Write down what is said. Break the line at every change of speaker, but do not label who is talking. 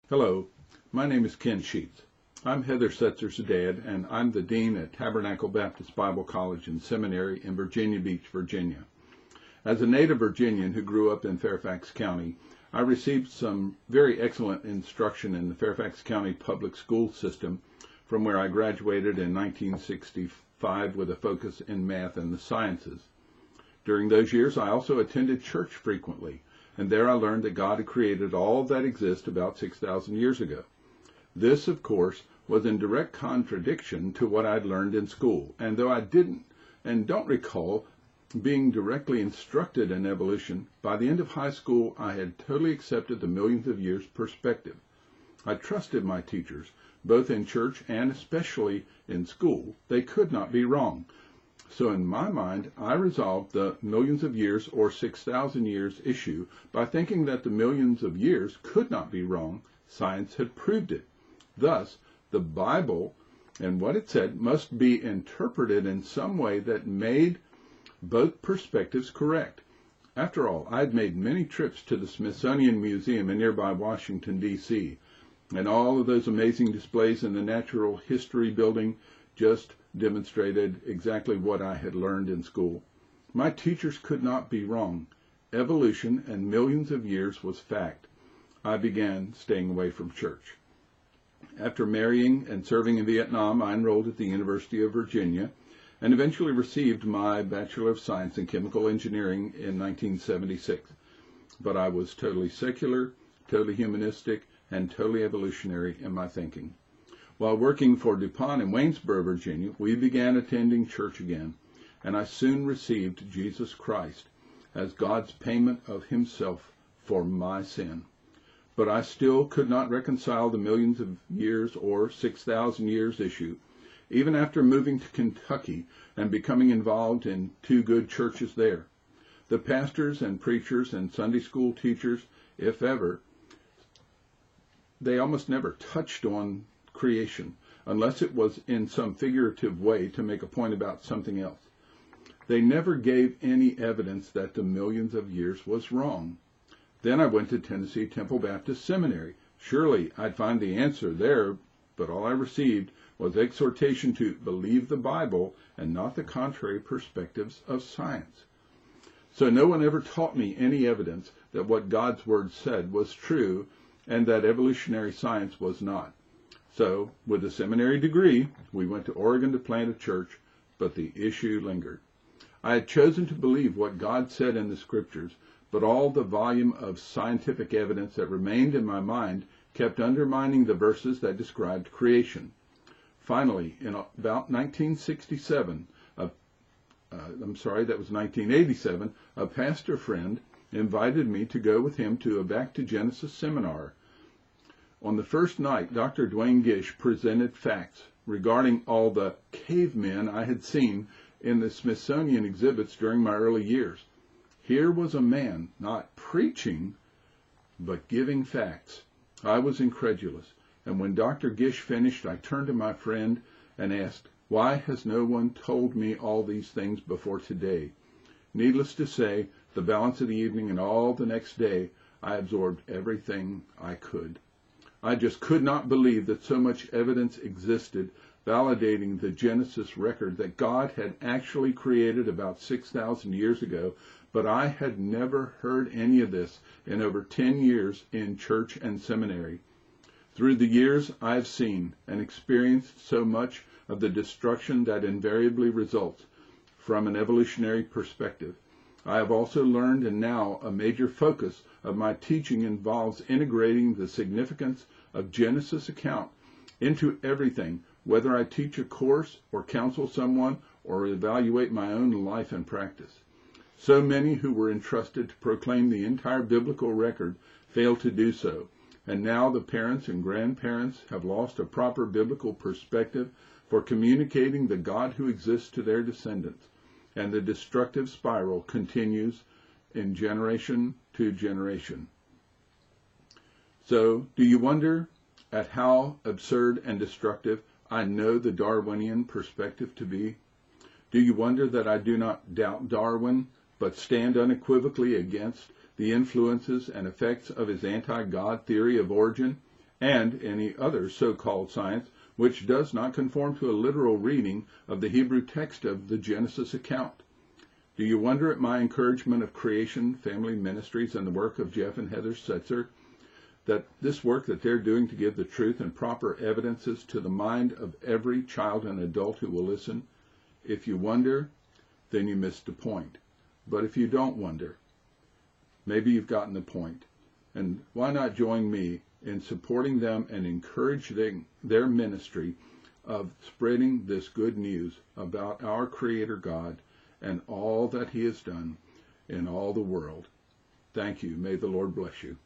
Hello, my name is Ken Sheets. I'm Heather Setzer's dad, and I'm the dean at Tabernacle Baptist Bible College and Seminary in Virginia Beach, Virginia. As a native Virginian who grew up in Fairfax County, I received some very excellent instruction in the Fairfax County public school system, from where I graduated in 1965 with a focus in math and the sciences. During those years, I also attended church frequently, and there I learned that God had created all that exists about 6,000 years ago. This, of course, was in direct contradiction to what I'd learned in school, and though I didn't and don't recall being directly instructed in evolution, by the end of high school I had totally accepted the millions of years perspective. I trusted my teachers, both in church and especially in school. They could not be wrong. So in my mind, I resolved the millions of years or 6,000 years issue by thinking that the millions of years could not be wrong. Science had proved it. Thus, the Bible and what it said must be interpreted in some way that made both perspectives correct. After all, I had made many trips to the Smithsonian Museum in nearby Washington, D.C., and all of those amazing displays in the Natural History Building just demonstrated exactly what I had learned in school. My teachers could not be wrong. Evolution and millions of years was fact. I began staying away from church. After marrying and serving in Vietnam, I enrolled at the University of Virginia and eventually received my Bachelor of Science in Chemical Engineering in 1976. But I was totally secular, totally humanistic, and totally evolutionary in my thinking. While working for DuPont in Waynesboro, Virginia, we began attending church again, and I soon received Jesus Christ as God's payment of himself for my sin. But I still could not reconcile the millions of years or 6,000 years issue, even after moving to Kentucky and becoming involved in two good churches there. The pastors and preachers and Sunday school teachers, if ever, they almost never touched on creation, unless it was in some figurative way to make a point about something else. They never gave any evidence that the millions of years was wrong. Then I went to Tennessee Temple Baptist Seminary. Surely I'd find the answer there, but all I received was exhortation to believe the Bible and not the contrary perspectives of science. So no one ever taught me any evidence that what God's Word said was true and that evolutionary science was not. So, with a seminary degree, we went to Oregon to plant a church, but the issue lingered. I had chosen to believe what God said in the Scriptures, but all the volume of scientific evidence that remained in my mind kept undermining the verses that described creation. Finally, in about 1987, that was 1987, a pastor friend invited me to go with him to a Back to Genesis seminar. On the first night, Dr. Dwayne Gish presented facts regarding all the cavemen I had seen in the Smithsonian exhibits during my early years. Here was a man not preaching, but giving facts. I was incredulous, and when Dr. Gish finished, I turned to my friend and asked, "Why has no one told me all these things before today?" Needless to say, the balance of the evening and all the next day, I absorbed everything I could. I just could not believe that so much evidence existed validating the Genesis record that God had actually created about 6,000 years ago, but I had never heard any of this in over 10 years in church and seminary. Through the years, I've seen and experienced so much of the destruction that invariably results from an evolutionary perspective. I have also learned, and now a major focus of my teaching involves integrating the significance of Genesis account into everything, whether I teach a course or counsel someone or evaluate my own life and practice. So many who were entrusted to proclaim the entire biblical record failed to do so, and now the parents and grandparents have lost a proper biblical perspective for communicating the God who exists to their descendants, and the destructive spiral continues in generation to generation. So, do you wonder at how absurd and destructive I know the Darwinian perspective to be? Do you wonder that I do not doubt Darwin, but stand unequivocally against the influences and effects of his anti-God theory of origin, and any other so-called science which does not conform to a literal reading of the Hebrew text of the Genesis account. Do you wonder at my encouragement of Creation Family Ministries and the work of Jeff and Heather Setzer, that this work that they're doing to give the truth and proper evidences to the mind of every child and adult who will listen? If you wonder, then you missed the point. But if you don't wonder, maybe you've gotten the point. And why not join me in supporting them and encouraging their ministry of spreading this good news about our Creator God and all that He has done in all the world. Thank you. May the Lord bless you.